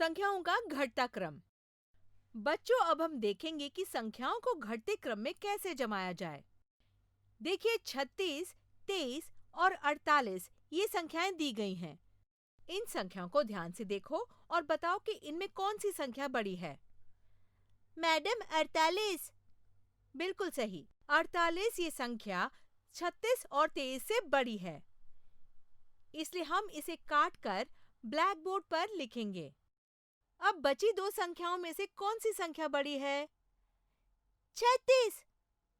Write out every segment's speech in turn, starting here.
संख्याओं का घटता क्रम। बच्चों, अब हम देखेंगे कि संख्याओं को घटते क्रम में कैसे जमाया जाए। देखिए, 36, 23 और 48 ये संख्याएं दी गई हैं। इन संख्याओं को ध्यान से देखो और बताओ कि इनमें कौन सी संख्या बड़ी है। मैडम, 48। बिल्कुल सही। 48 ये संख्या 36 और 23 से बड़ी है, इसलिए हम इसे काट कर ब्लैक बोर्ड पर लिखेंगे। अब बची दो संख्याओं में से कौन सी संख्या बड़ी है? 36।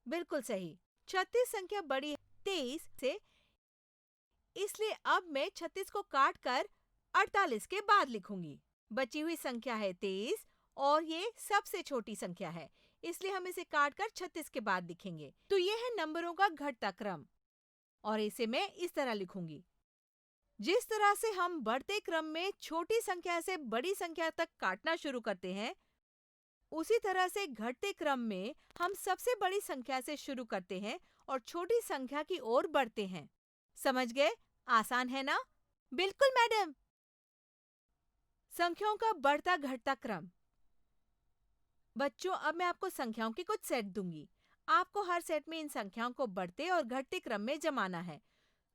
बिल्कुल सही। 36 संख्या बड़ी है 23 से, इसलिए अब मैं 36 को काट कर 48 के बाद लिखूंगी। बची हुई संख्या है 23 और ये सबसे छोटी संख्या है, इसलिए हम इसे काट कर 36 के बाद लिखेंगे। तो ये है नंबरों का घटता क्रम, और इसे मैं इस तरह लिखूंगी। जिस तरह से हम बढ़ते क्रम में छोटी संख्या से बड़ी संख्या तक काटना शुरू करते हैं, उसी तरह से घटते क्रम में हम सबसे बड़ी संख्या से शुरू करते हैं और छोटी संख्या की ओर बढ़ते हैं। समझ गए? आसान है ना? बिल्कुल मैडम। संख्याओं का बढ़ता घटता क्रम। बच्चों, अब मैं आपको संख्याओं के कुछ सेट दूंगी। आपको हर सेट में इन संख्याओं को बढ़ते और घटते क्रम में जमाना है।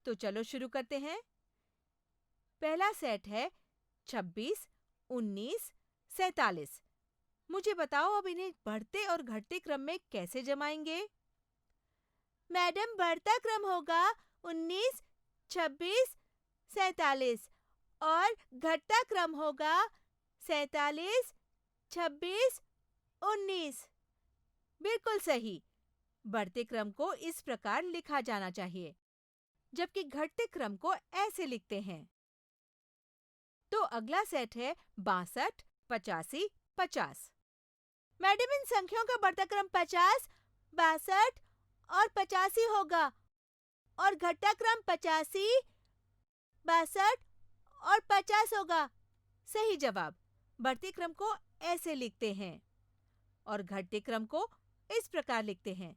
तो चलो शुरू करते हैं। पहला सेट है 26, 19, 47। मुझे बताओ, अब इन्हें बढ़ते और घटते क्रम में कैसे जमाएंगे? मैडम, बढ़ता क्रम होगा 19, 26, 47 और घटता क्रम होगा 47, 26, 19। बिल्कुल सही। बढ़ते क्रम को इस प्रकार लिखा जाना चाहिए, जबकि घटते क्रम को ऐसे लिखते हैं। तो अगला सेट है 62, 85, 50। मैडम, इन संख्याओं का बढ़ता क्रम 50, 62 और 85 होगा और घटता क्रम 85, 62 और 50 होगा। सही जवाब। बढ़ते क्रम को ऐसे लिखते हैं और घटते क्रम को इस प्रकार लिखते हैं।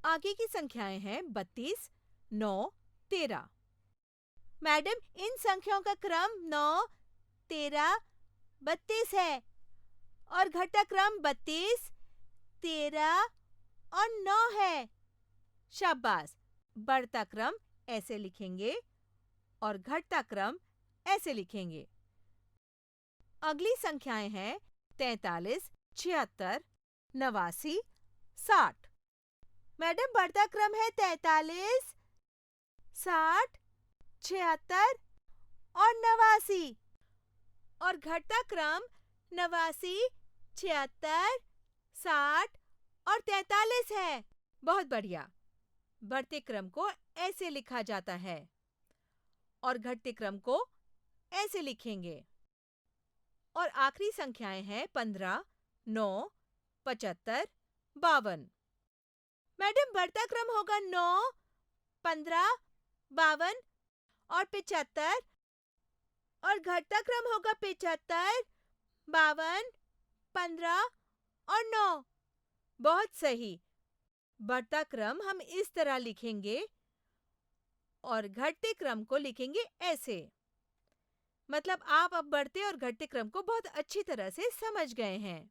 आगे की संख्याएं हैं 32, 9, 13। मैडम, इन संख्याओं का क्रम 9, 13, 32 है और घटता क्रम 32, 13 और 9 है। शाबाश। बढ़ता क्रम ऐसे लिखेंगे और घटता क्रम ऐसे लिखेंगे। अगली संख्याएं हैं 43, 76, 89, 60। मैडम, बढ़ता क्रम है 43, 60, 76 और 89 और घटता क्रम 89, 76, 60 और 43 है। बहुत बढ़िया। बढ़ते क्रम को ऐसे लिखा जाता है और घटते क्रम को ऐसे लिखेंगे। और आखिरी संख्याएं हैं 15, 9, 75, 52। मैडम, बढ़ता क्रम होगा 9, 15, 52 और 75 और घटता क्रम होगा 75, 52, 15 और 9। बहुत सही। बढ़ता क्रम हम इस तरह लिखेंगे और घटते क्रम को लिखेंगे ऐसे। मतलब आप अब बढ़ते और घटते क्रम को बहुत अच्छी तरह से समझ गए हैं।